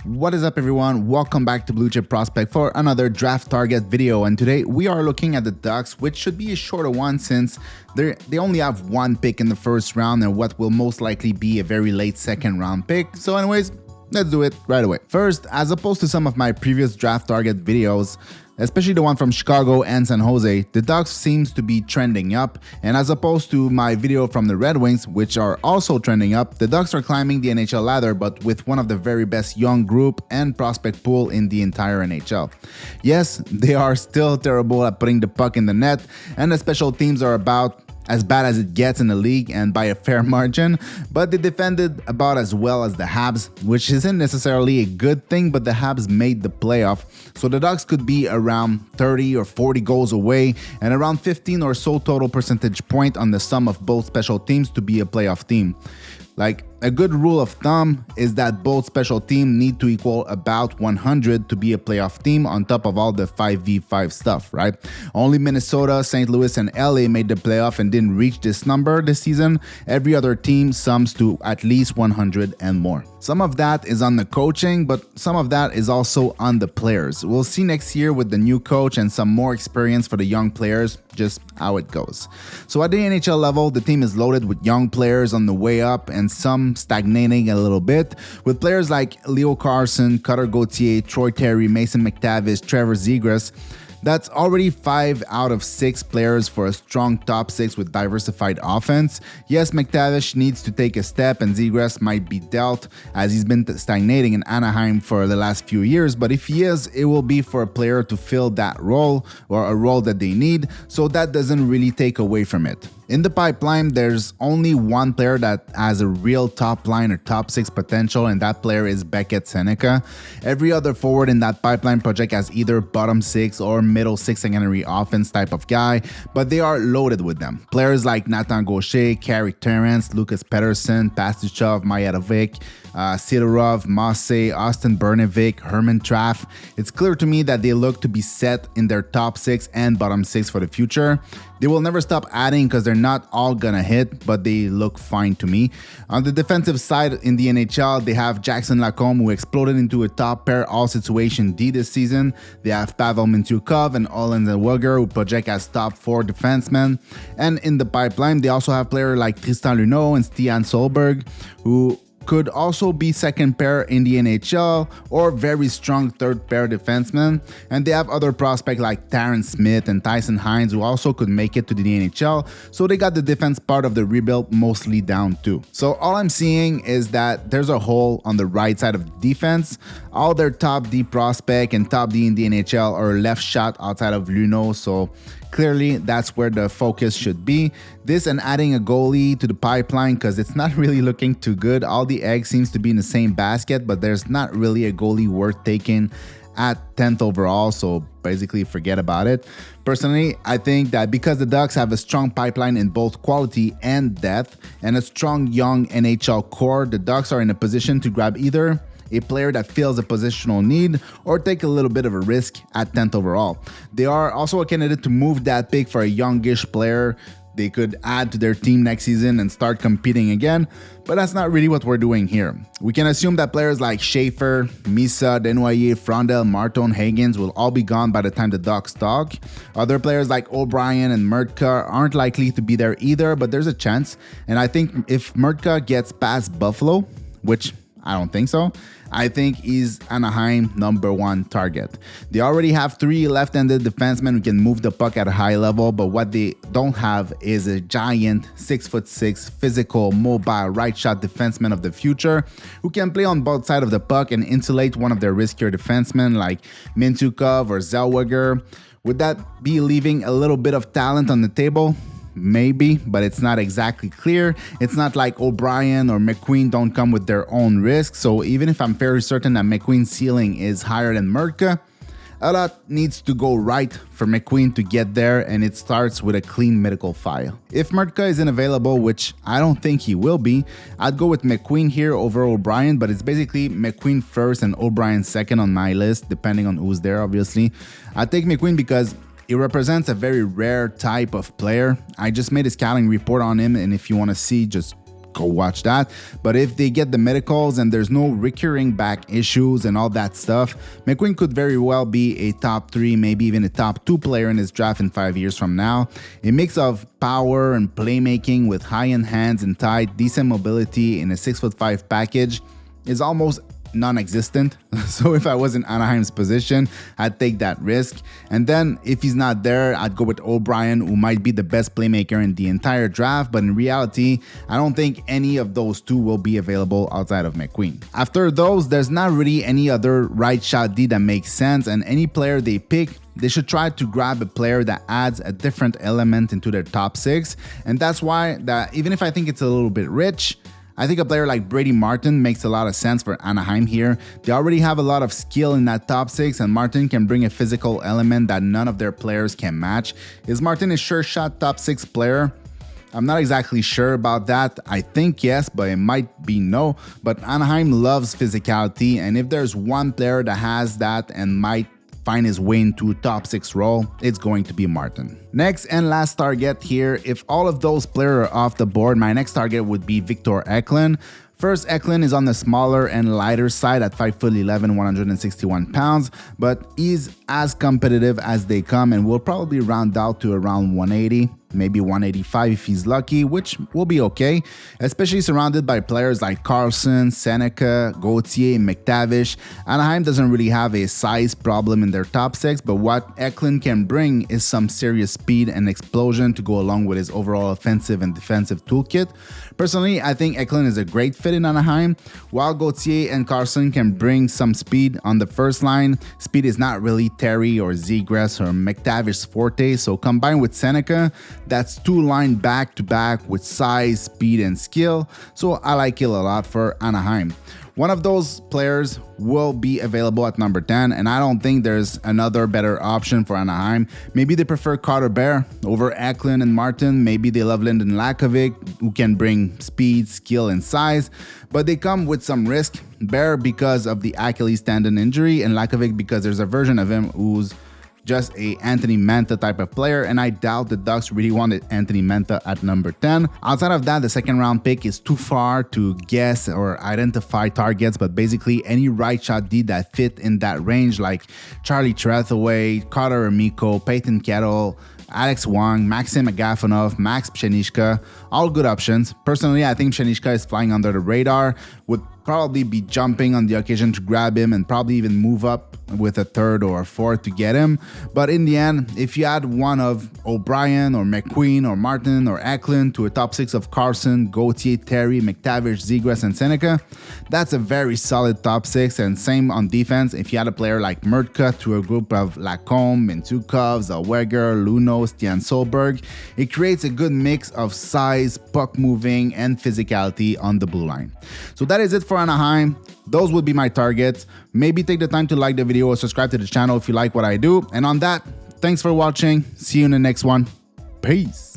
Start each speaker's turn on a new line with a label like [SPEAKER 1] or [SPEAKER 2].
[SPEAKER 1] What is up, everyone? Welcome back to Blue Chip Prospect for another draft target video, and today we are looking at the Ducks, which should be a shorter one since they only have one pick in the first round and what will most likely be a very late second round pick. So anyways, let's do it right away. First, as opposed to some of my previous draft target videos, especially the one from Chicago and San Jose, the Ducks seems to be trending up, and as opposed to my video from the Red Wings, which are also trending up, the Ducks are climbing the NHL ladder, but with one of the very best young group and prospect pool in the entire NHL. Yes, they are still terrible at putting the puck in the net, and the special teams are about as bad as it gets in the league and by a fair margin, but they defended about as well as the Habs, which isn't necessarily a good thing, but the Habs made the playoff, so the Ducks could be around 30 or 40 goals away and around 15 or so total percentage point on the sum of both special teams to be a playoff team. Like, a good rule of thumb is that both special teams need to equal about 100 to be a playoff team on top of all the 5v5 stuff, right? Only Minnesota, St. Louis, and LA made the playoff and didn't reach this number this season. Every other team sums to at least 100 and more. Some of that is on the coaching, but some of that is also on the players. We'll see next year with the new coach and some more experience for the young players, just how it goes. So at the NHL level, the team is loaded with young players on the way up and some stagnating a little bit, with players like Leo Carlsson, Cutter Gauthier, Troy Terry, Mason McTavish, Trevor Zegras. That's already 5 out of 6 players for a strong top 6 with diversified offense. Yes, McTavish needs to take a step and Zegras might be dealt as he's been stagnating in Anaheim for the last few years, but if he is, it will be for a player to fill that role or a role that they need, so that doesn't really take away from it. In the pipeline, there's only one player that has a real top line or top 6 potential, and that player is Beckett Seneca. Every other forward in that pipeline project has either bottom 6 or middle 6 secondary offense type of guy, but they are loaded with them. Players like Nathan Gaucher, Carey Terrence, Lucas Pettersson, Pastuchov, Majatovic, Sidorov, Massey, Austin Bernevik, Herman Traff. It's clear to me that they look to be set in their top 6 and bottom 6 for the future. They will never stop adding because they're not all gonna hit, but they look fine to me. On the defensive side in the NHL, they have Jackson Lacombe, who exploded into a top pair all-situation D this season. They have Pavel Mintyukov and Olen Zellweger, who project as top 4 defensemen. And in the pipeline, they also have players like Tristan Luneau and Stian Solberg, who could also be second pair in the NHL or very strong third pair defensemen. And they have other prospects like Taryn Smith and Tyson Hines who also could make it to the NHL. So they got the defense part of the rebuild mostly down too. So all I'm seeing is that there's a hole on the right side of the defense. All their top D prospect and top D in the NHL are left shot outside of Luneau. So clearly, that's where the focus should be. This and adding a goalie to the pipeline because it's not really looking too good. All the eggs seems to be in the same basket, but there's not really a goalie worth taking at 10th overall, so basically forget about it. Personally, I think that because the Ducks have a strong pipeline in both quality and depth and a strong young NHL core, the Ducks are in a position to grab either a player that fills a positional need or take a little bit of a risk at 10th overall. They are also a candidate to move that pick for a youngish player they could add to their team next season and start competing again, but that's not really what we're doing here. We can assume that players like Schaefer, Misa, Desnoyers, Frondel, Martin, Higgins will all be gone by the time the Ducks talk. Other players like O'Brien and Murtka aren't likely to be there either, but there's a chance, and I think if Murtka gets past Buffalo, which I don't think so, I think he's Anaheim #1 target. They already have 3 left-handed defensemen who can move the puck at a high level, but what they don't have is a giant 6'6", physical, mobile, right-shot defenseman of the future who can play on both sides of the puck and insulate one of their riskier defensemen like Mintyukov or Zellweger. Would that be leaving a little bit of talent on the table? Maybe, but it's not exactly clear. It's not like O'Brien or McQueen don't come with their own risk, so even if I'm fairly certain that McQueen's ceiling is higher than Murtka, a lot needs to go right for McQueen to get there, and it starts with a clean medical file. If Murtka isn't available, which I don't think he will be, I'd go with McQueen here over O'Brien, but it's basically McQueen first and O'Brien second on my list, depending on who's there, obviously. I'd take McQueen because he represents a very rare type of player. I just made a scouting report on him, and if you want to see, just go watch that. But if they get the medicals and there's no recurring back issues and all that stuff, McQueen could very well be a top 3, maybe even a top 2 player in his draft in 5 years from now. A mix of power and playmaking with high-end hands and tight, decent mobility in a 6'5" package is almost non-existent. So if I was in Anaheim's position, I'd take that risk. And then if he's not there, I'd go with O'Brien, who might be the best playmaker in the entire draft, but in reality, I don't think any of those two will be available outside of McQueen. After those, there's not really any other right shot D that makes sense, and any player they pick, they should try to grab a player that adds a different element into their top 6. And that's why that even if I think it's a little bit rich, I think a player like Brady Martin makes a lot of sense for Anaheim here. They already have a lot of skill in that top 6, and Martin can bring a physical element that none of their players can match. Is Martin a sure shot top 6 player? I'm not exactly sure about that. I think yes, but it might be no. But Anaheim loves physicality, and if there's one player that has that and might find his way into top 6 role, it's going to be Martin. Next and last target here, if all of those players are off the board, my next target would be Victor Eklund. First, Eklund is on the smaller and lighter side at 5'11", 161 pounds, but he's as competitive as they come and will probably round out to around 180, maybe 185 if he's lucky, which will be okay, especially surrounded by players like Carlson, Seneca, Gauthier, McTavish. Anaheim doesn't really have a size problem in their top 6, but what Eklund can bring is some serious speed and explosion to go along with his overall offensive and defensive toolkit. Personally, I think Eklund is a great fit in Anaheim. While Gauthier and Carlson can bring some speed on the first line, speed is not really Terry or Zegras or McTavish's forte, so combined with Seneca, that's 2 line back-to-back with size, speed, and skill, so I like it a lot for Anaheim. One of those players will be available at number 10, and I don't think there's another better option for Anaheim. Maybe they prefer Carter Bear over Eklund and Martin. Maybe they love Lyndon Lakovic, who can bring speed, skill, and size, but they come with some risk. Bear because of the Achilles tendon injury, and Lakovic because there's a version of him who's just a Anthony Mantha type of player, and I doubt the Ducks really wanted Anthony Mantha at number 10. Outside of that, the second round pick is too far to guess or identify targets, but basically any right shot D that fit in that range, like Charlie Trethaway, Carter Amico, Peyton Kettle, Alex Wong, Maxim Agafonov, Max Pshenishka, all good options. Personally, I think Pshenishka is flying under the radar, would probably be jumping on the occasion to grab him and probably even move up with a 3rd or a 4th to get him. But in the end, if you add one of O'Brien or McQueen or Martin or Eklund to a top 6 of Carson, Gauthier, Terry, McTavish, Zegras, and Seneca, that's a very solid top 6. And same on defense, if you add a player like Murtka to a group of Lacombe, Mintukov, Zellweger, Luno, Stian Solberg, it creates a good mix of size, puck moving, and physicality on the blue line. So that is it for Anaheim. Those would be my targets. Maybe take the time to like the video or subscribe to the channel if you like what I do. And on that, thanks for watching. See you in the next one. Peace.